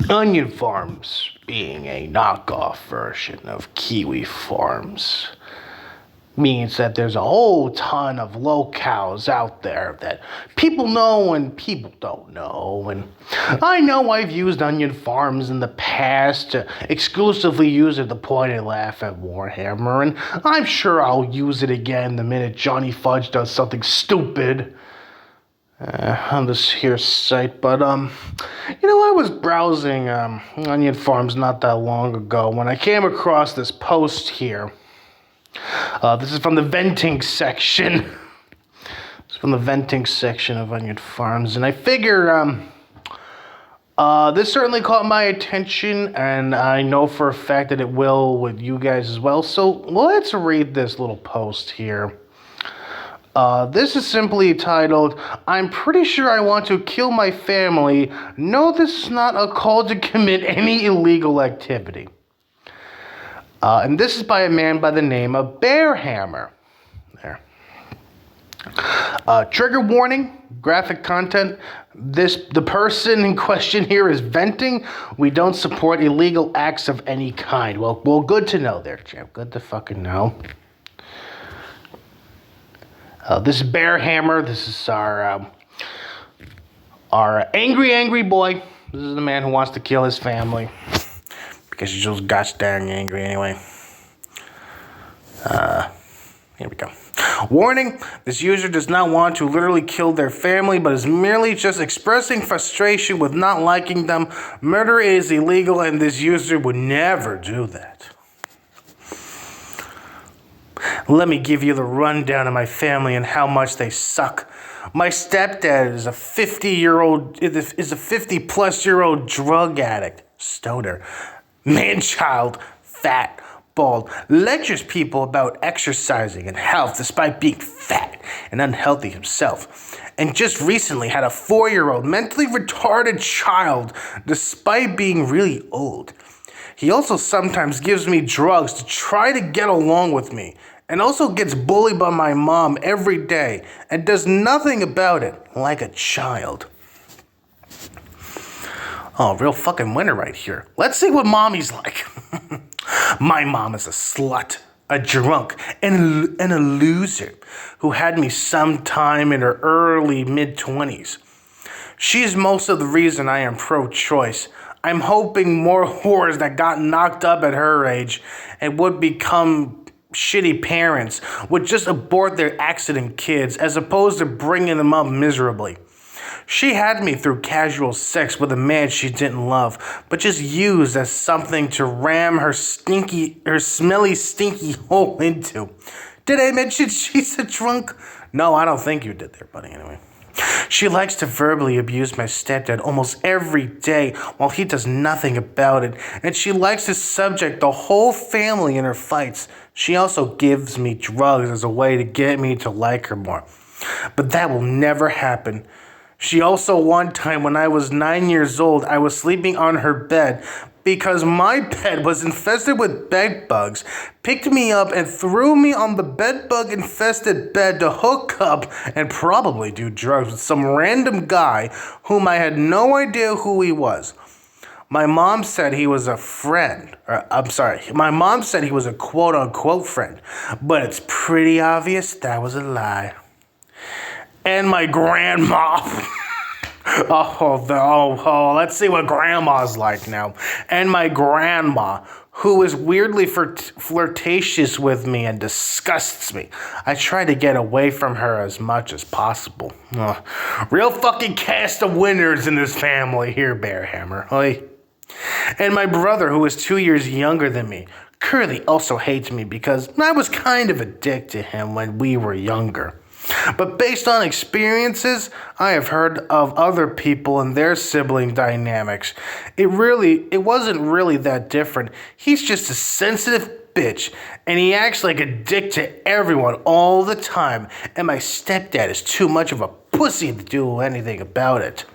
Onion Farms being a knockoff version of Kiwi Farms means that there's a whole ton of locales out there that people know and people don't know. And I know I've used Onion Farms in the past to exclusively use it to point and laugh at Warhammer, and I'm sure I'll use it again the minute Johnny Fudge does something stupid on this here site. But I was browsing Onion Farms not that long ago when I came across this post here. This is from the venting section. It's from the venting section of Onion Farms, and I figure this certainly caught my attention, and I know for a fact that it will with you guys as well. So let's read this little post here. This is simply titled, "I'm pretty sure I want to kill my family. No, this is not a call to commit any illegal activity." And this is by a man by the name of Bearhammer. There. Trigger warning, graphic content. The person in question here is venting. We don't support illegal acts of any kind. Well, good to know there, champ. Good to fucking know. This is Bearhammer. This is our angry boy. This is the man who wants to kill his family. Because he's just gosh dang angry anyway. Here we go. Warning, this user does not want to literally kill their family, but is merely just expressing frustration with not liking them. Murder is illegal, and this user would never do that. Let me give you the rundown of my family and how much they suck. My stepdad is a 50-plus-year-old drug addict, stoner, man-child, fat, bald, lectures people about exercising and health despite being fat and unhealthy himself, and just recently had a 4-year-old mentally retarded child despite being really old. He also sometimes gives me drugs to try to get along with me, and also gets bullied by my mom every day and does nothing about it, like a child. Oh, real fucking winner right here. Let's see what mommy's like. My mom is a slut, a drunk, and a loser who had me sometime in her early mid-20s. She's most of the reason I am pro-choice. I'm hoping more whores that got knocked up at her age and would become shitty parents would just abort their accident kids as opposed to bringing them up miserably. She had me through casual sex with a man she didn't love, but just used as something to ram her smelly, stinky hole into. Did I mention she's a drunk? No, I don't think you did there, buddy, anyway. She likes to verbally abuse my stepdad almost every day while he does nothing about it, and she likes to subject the whole family in her fights. She also gives me drugs as a way to get me to like her more. But that will never happen. She also, one time when I was 9 years old, I was sleeping on her bed because my bed was infested with bed bugs, picked me up and threw me on the bed bug infested bed to hook up and probably do drugs with some random guy whom I had no idea who he was. My mom said he was a friend. My mom said he was a quote-unquote friend, but it's pretty obvious that was a lie. And my grandma. Let's see what grandma's like now. And my grandma, who is weirdly flirtatious with me and disgusts me. I try to get away from her as much as possible. Real fucking cast of winners in this family here, Bearhammer. Oi. And my brother, who is 2 years younger than me, Curly also hates me because I was kind of a dick to him when we were younger. But based on experiences I have heard of other people and their sibling dynamics, it wasn't really that different. He's just a sensitive bitch, and he acts like a dick to everyone all the time, and my stepdad is too much of a pussy to do anything about it.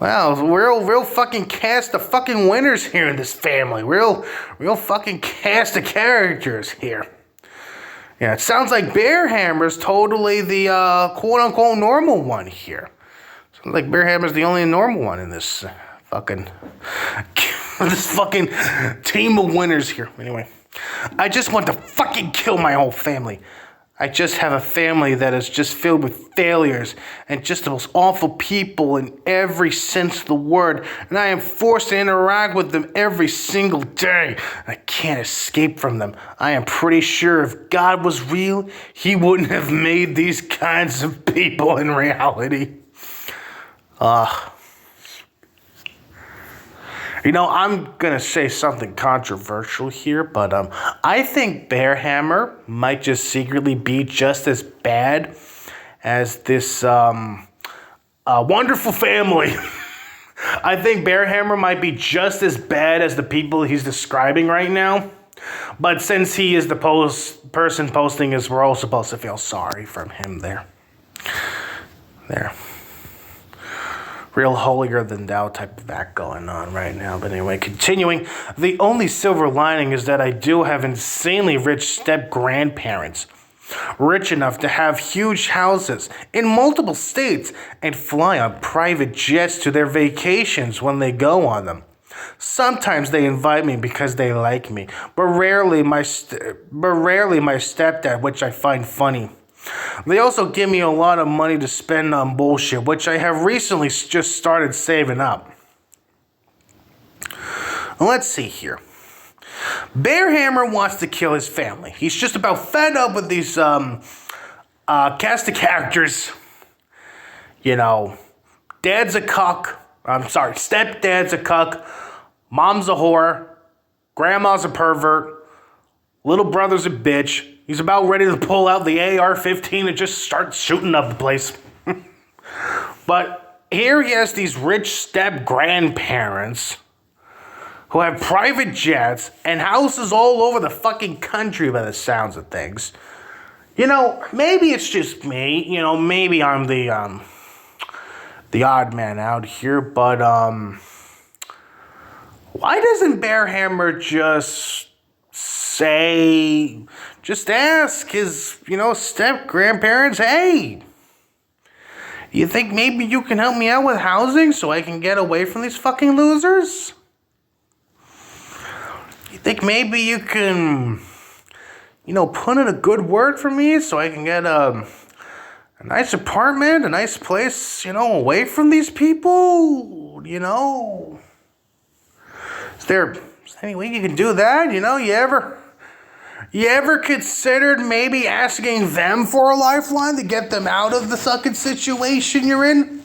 Wow, real fucking cast of fucking winners here in this family. Real fucking cast of characters here. Yeah, it sounds like Bearhammer's totally the quote-unquote normal one here. So Like Bear Hammer's the only normal one in this fucking this fucking team of winners here. Anyway, I just want to fucking kill my whole family. I just have a family that is just filled with failures and just the most awful people in every sense of the word. And I am forced to interact with them every single day. I can't escape from them. I am pretty sure if God was real, he wouldn't have made these kinds of people in reality. You know, I'm going to say something controversial here, but I think Bear Hammer might just secretly be just as bad as this wonderful family. I think Bear Hammer might be just as bad as the people he's describing right now. But since he is the person posting this, we're all supposed to feel sorry for him there. Real holier than thou type of act going on right now. But anyway, continuing. The only silver lining is that I do have insanely rich step-grandparents. Rich enough to have huge houses in multiple states and fly on private jets to their vacations when they go on them. Sometimes they invite me because they like me, but rarely my stepdad, which I find funny. They also give me a lot of money to spend on bullshit, which I have recently just started saving up. Let's see here. Bear Hammer wants to kill his family. He's just about fed up with these cast of characters. You know, dad's a cuck. Stepdad's a cuck. Mom's a whore. Grandma's a pervert. Little brother's a bitch. He's about ready to pull out the AR-15 and just start shooting up the place. But here he has these rich step-grandparents who have private jets and houses all over the fucking country by the sounds of things. You know, maybe it's just me. You know, maybe I'm the odd man out here. But why doesn't Bear Hammer just ask his, step-grandparents, hey, you think maybe you can help me out with housing so I can get away from these fucking losers? You think maybe you can, put in a good word for me so I can get a nice apartment, a nice place, away from these people, Is there any way you can do that? You ever considered maybe asking them for a lifeline to get them out of the fucking situation you're in?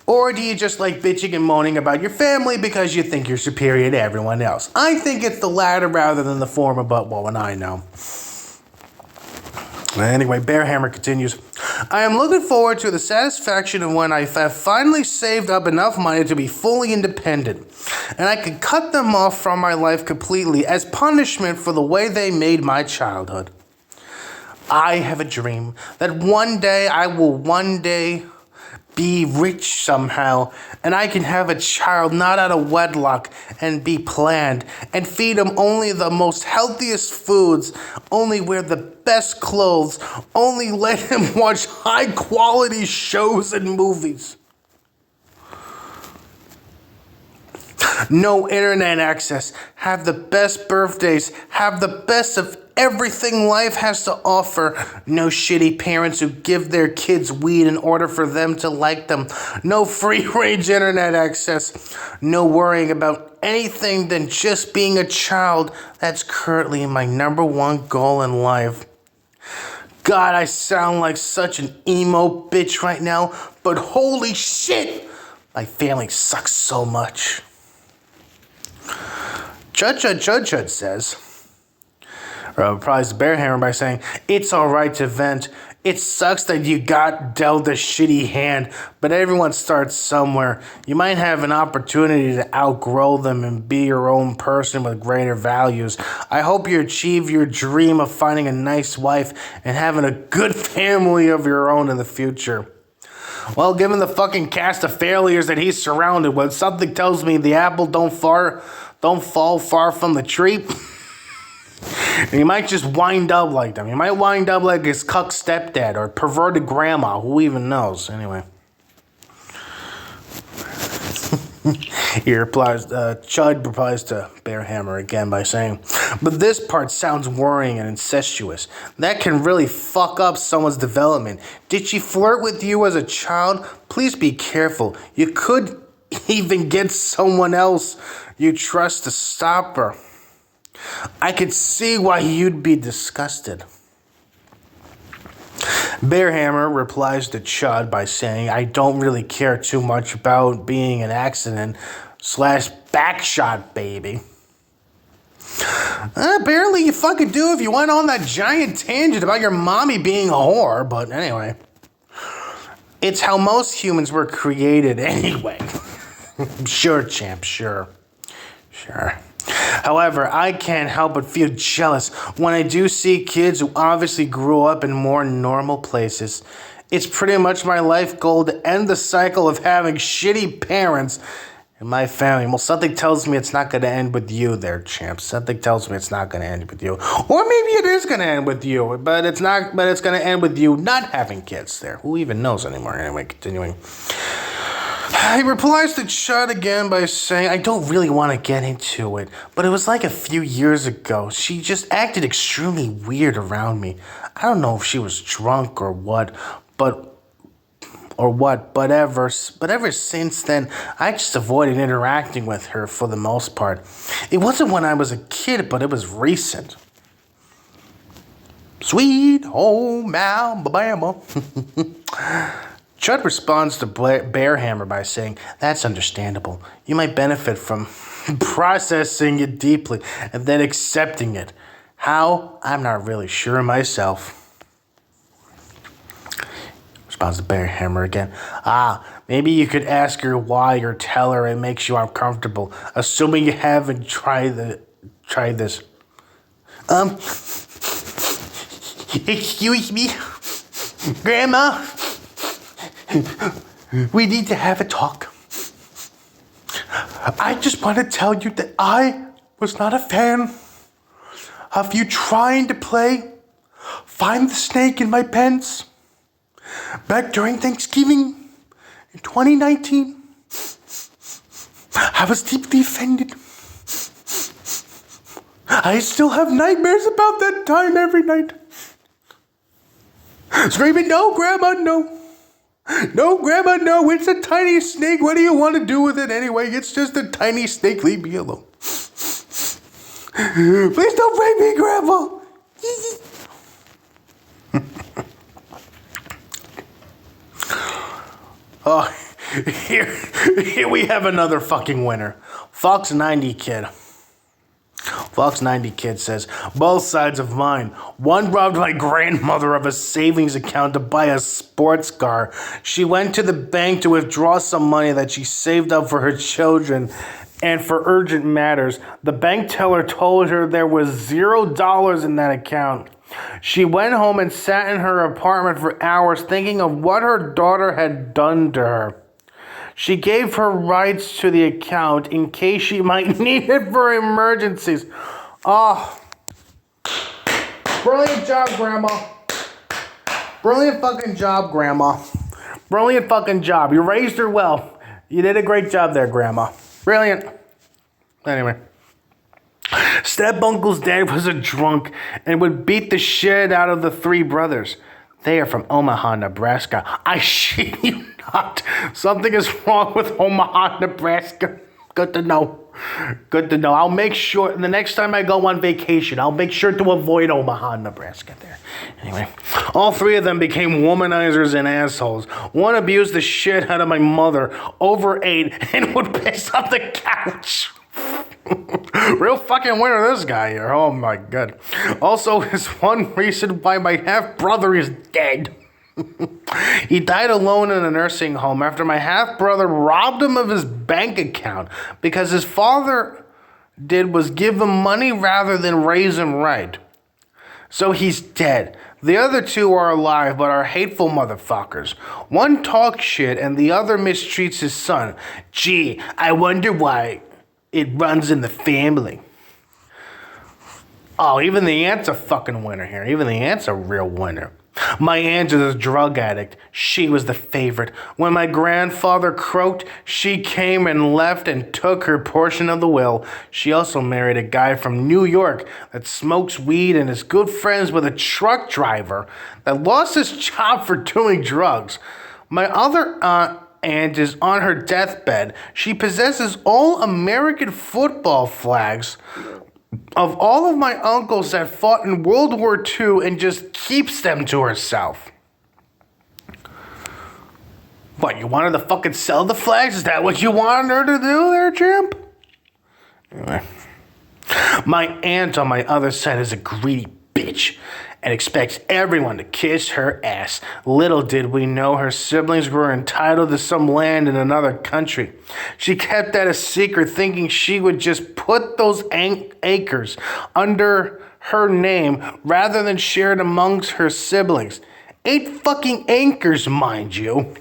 Or do you just like bitching and moaning about your family because you think you're superior to everyone else? I think it's the latter rather than the former, but what would I know? Anyway, Bear Hammer continues. I am looking forward to the satisfaction of when I have finally saved up enough money to be fully independent, and I can cut them off from my life completely as punishment for the way they made my childhood. I have a dream that one day I will be rich somehow, and I can have a child not out of wedlock and be planned, and feed him only the most healthiest foods, only wear the best clothes, only let him watch high quality shows and movies. No internet access, have the best birthdays, have the best of everything life has to offer. No shitty parents who give their kids weed in order for them to like them. No free-range internet access. No worrying about anything than just being a child. That's currently my number one goal in life. God, I sound like such an emo bitch right now, but holy shit, my family sucks so much. Judge says, replies to Bear Hammer by saying, it's alright to vent. It sucks that you got dealt a shitty hand, but everyone starts somewhere. You might have an opportunity to outgrow them and be your own person with greater values. I hope you achieve your dream of finding a nice wife and having a good family of your own in the future. Well, given the fucking cast of failures that he's surrounded with, something tells me the apple don't fall far from the tree. And he might just wind up like them. He might wind up like his cuck stepdad or perverted grandma. Who even knows? Anyway. Chud replies to Bearhammer again by saying, but this part sounds worrying and incestuous. That can really fuck up someone's development. Did she flirt with you as a child? Please be careful. You could even get someone else you trust to stop her. I could see why you'd be disgusted. Bearhammer replies to Chud by saying, I don't really care too much about being an accident / backshot baby. Apparently you fucking do if you went on that giant tangent about your mommy being a whore, but anyway. It's how most humans were created anyway. Sure, champ, sure. However, I can't help but feel jealous when I do see kids who obviously grew up in more normal places. It's pretty much my life goal to end the cycle of having shitty parents in my family. Well, something tells me it's not going to end with you there, champ. Something tells me it's not going to end with you. Or maybe it is going to end with you, but it's not. But it's going to end with you not having kids there. Who even knows anymore? Anyway, continuing. He replies to Chud again by saying, I don't really want to get into it, but it was like a few years ago. She just acted extremely weird around me. I don't know if she was drunk or what, but ever since then, I just avoided interacting with her for the most part. It wasn't when I was a kid, but it was recent. Sweet home Alabama. Chud responds to Bearhammer by saying, that's understandable. You might benefit from processing it deeply and then accepting it. How? I'm not really sure myself. Responds to Bearhammer again. Maybe you could ask her why or tell her it makes you uncomfortable, assuming you haven't tried this. Excuse me, Grandma? We need to have a talk. I just want to tell you that I was not a fan of you trying to play Find the Snake in My Pants back during Thanksgiving in 2019. I was deeply offended. I still have nightmares about that time every night. Screaming, no, Grandma, no. No, Grandma, no, it's a tiny snake. What do you want to do with it anyway? It's just a tiny snake. Leave me alone. Please don't break me, Grandma. Oh, here we have another fucking winner. Fox 90 Kid. Fox 90 Kid says, both sides of mine. One robbed my grandmother of a savings account to buy a sports car. She went to the bank to withdraw some money that she saved up for her children and for urgent matters. The bank teller told her there was $0 in that account. She went home and sat in her apartment for hours thinking of what her daughter had done to her. She gave her rights to the account in case she might need it for emergencies. Oh, brilliant job, Grandma. Brilliant fucking job, Grandma. Brilliant fucking job. You raised her well. You did a great job there, Grandma. Brilliant. Anyway. Step-uncle's dad was a drunk and would beat the shit out of the three brothers. They are from Omaha, Nebraska. I shit you not. Something is wrong with Omaha, Nebraska. Good to know. Good to know. I'll make sure, the next time I go on vacation, I'll make sure to avoid Omaha, Nebraska there. Anyway, all three of them became womanizers and assholes. One abused the shit out of my mother, overate, and would piss on the couch. Real fucking winner, this guy here. Oh my god. Also, is one reason why my half-brother is dead. He died alone in a nursing home after my half-brother robbed him of his bank account because his father was give him money rather than raise him right. So he's dead. The other two are alive but are hateful motherfuckers. One talks shit and the other mistreats his son. Gee, I wonder why it runs in the family. Oh, even the aunt's a fucking winner here. Even the aunt's a real winner. My aunt is a drug addict. She was the favorite. When my grandfather croaked, she came and left and took her portion of the will. She also married a guy from New York that smokes weed and is good friends with a truck driver that lost his job for doing drugs. My other aunt is on her deathbed. She possesses all American football flags of all of my uncles that fought in World War II and just keeps them to herself. What, you wanted to fucking sell the flags? Is that what you wanted her to do there, champ? Anyway. My aunt on my other side is a greedy bitch and expects everyone to kiss her ass. Little did we know her siblings were entitled to some land in another country. She kept that a secret, thinking she would just put those acres under her name rather than share it amongst her siblings. 8 fucking acres, mind you.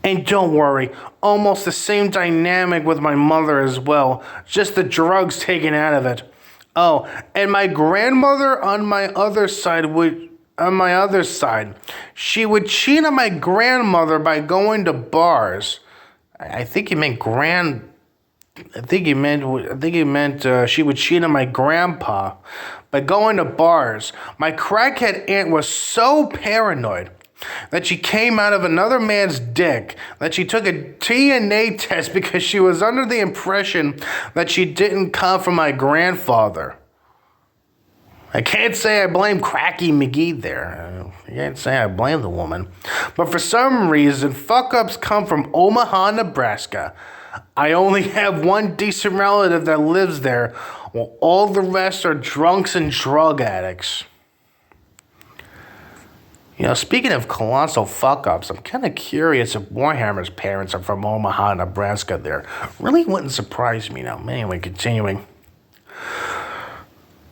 And don't worry, almost the same dynamic with my mother as well, just the drugs taken out of it. Oh, and my grandmother on my other side she would cheat on my grandmother by going to bars. I think he meant she would cheat on my grandpa by going to bars. My crackhead aunt was so paranoid that she came out of another man's dick, that she took a DNA test because she was under the impression that she didn't come from my grandfather. I can't say I blame Cracky McGee there. I can't say I blame the woman. But for some reason, fuck-ups come from Omaha, Nebraska. I only have one decent relative that lives there, while all the rest are drunks and drug addicts. You know, speaking of colossal fuck-ups, I'm kind of curious if Warhammer's parents are from Omaha, Nebraska there. Really wouldn't surprise me now. Anyway, continuing.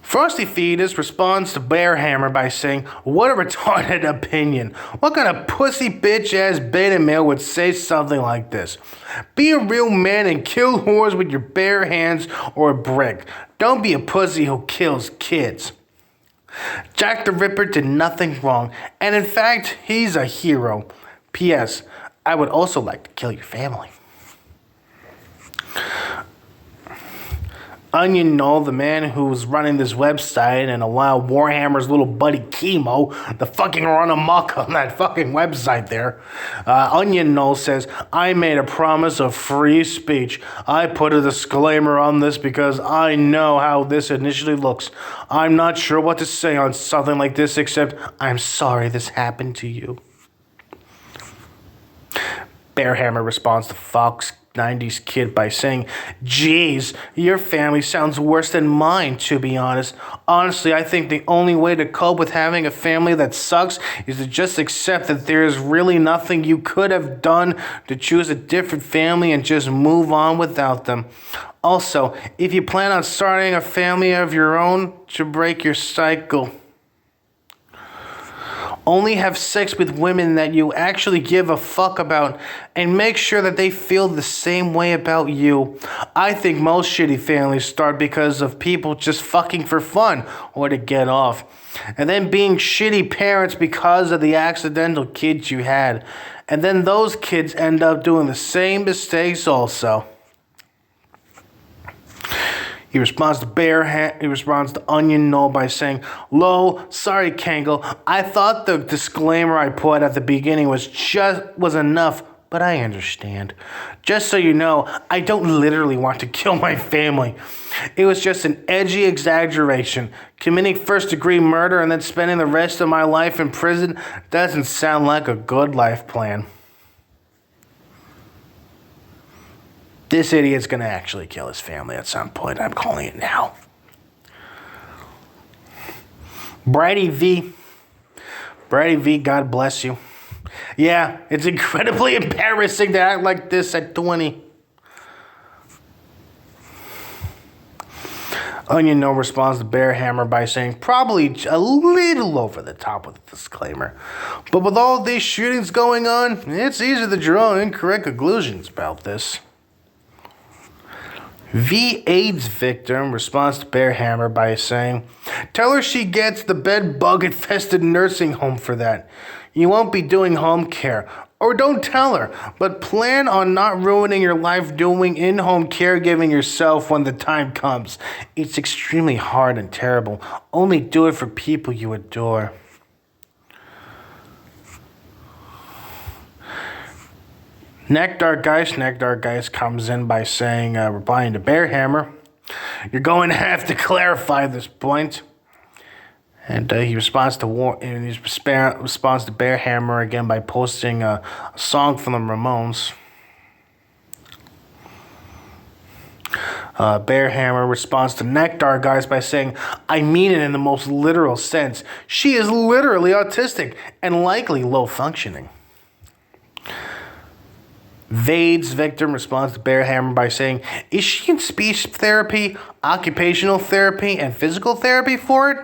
Frosty Fetus responds to Bearhammer by saying, "What a retarded opinion. What kind of pussy bitch-ass beta male would say something like this? Be a real man and kill whores with your bare hands or a brick. Don't be a pussy who kills kids. Jack the Ripper did nothing wrong, and in fact, he's a hero. P.S. I would also like to kill your family." Onion Knoll, the man who was running this website and allowed Warhammer's little buddy Chemo to fucking run amok on that fucking website there. Onion Knoll says, "I made a promise of free speech. I put a disclaimer on this because I know how this initially looks. I'm not sure what to say on something like this except I'm sorry this happened to you." Bearhammer responds to Fox 90s Kid by saying, "Geez, your family sounds worse than mine, to be honest. Honestly, I think the only way to cope with having a family that sucks is to just accept that there is really nothing you could have done to choose a different family and just move on without them. Also, if you plan on starting a family of your own to break your cycle, only have sex with women that you actually give a fuck about and make sure that they feel the same way about you. I think most shitty families start because of people just fucking for fun or to get off, and then being shitty parents because of the accidental kids you had. And then those kids end up doing the same mistakes also." He responds to Onion Knoll by saying, "Lol, sorry Kangol, I thought the disclaimer I put at the beginning was enough, but I understand. Just so you know, I don't literally want to kill my family. It was just an edgy exaggeration. Committing first-degree murder and then spending the rest of my life in prison doesn't sound like a good life plan." This idiot's going to actually kill his family at some point. I'm calling it now. Brady V, God bless you. Yeah, it's incredibly embarrassing to act like this at 20. Onion No responds to Bearhammer by saying, "Probably a little over the top with the disclaimer. But with all these shootings going on, it's easy to draw incorrect conclusions about this." V AIDS victim responds to Bear Hammer by saying, "Tell her she gets the bed bug infested nursing home for that. You won't be doing home care. Or don't tell her, but plan on not ruining your life doing in-home caregiving yourself when the time comes. It's extremely hard and terrible. Only do it for people you adore." Nectar Geist comes in by saying, replying to Bear Hammer, "You're going to have to clarify this point." And he responds to Bear Hammer again by posting a song from the Ramones. Bear Hammer responds to Nectar Geist by saying, "I mean it in the most literal sense. She is literally autistic and likely low functioning." Vade's victim responds to Bear Hammer by saying, "Is she in speech therapy, occupational therapy, and physical therapy for it?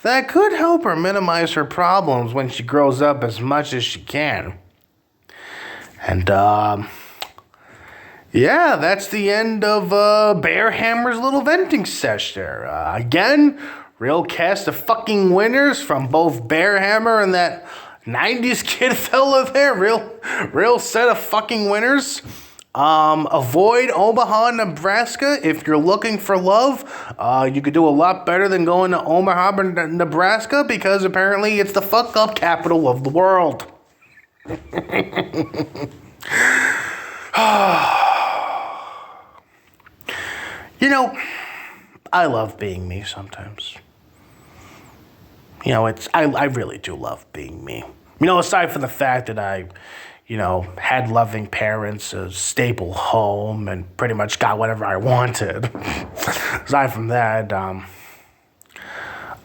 That could help her minimize her problems when she grows up as much as she can." And, yeah, that's the end of Bear Hammer's little venting sesh there. Again, real cast of fucking winners from both Bear Hammer and that 90s kid fella there. Real set of fucking winners. Avoid Omaha, Nebraska if you're looking for love. You could do a lot better than going to Omaha, Nebraska, because apparently it's the fuck up capital of the world. You know, I love being me sometimes. You know, I really do love being me. You know, aside from the fact that I, had loving parents, a stable home, and pretty much got whatever I wanted. Aside from that,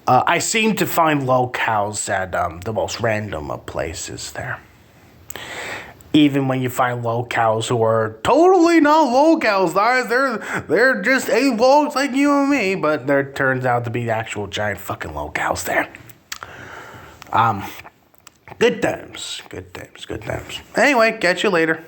I seem to find locales at the most random of places there. Even when you find locales who are totally not locales, guys, they're just A-logs like you and me, but there turns out to be actual giant fucking locales there. Good times. Anyway, catch you later.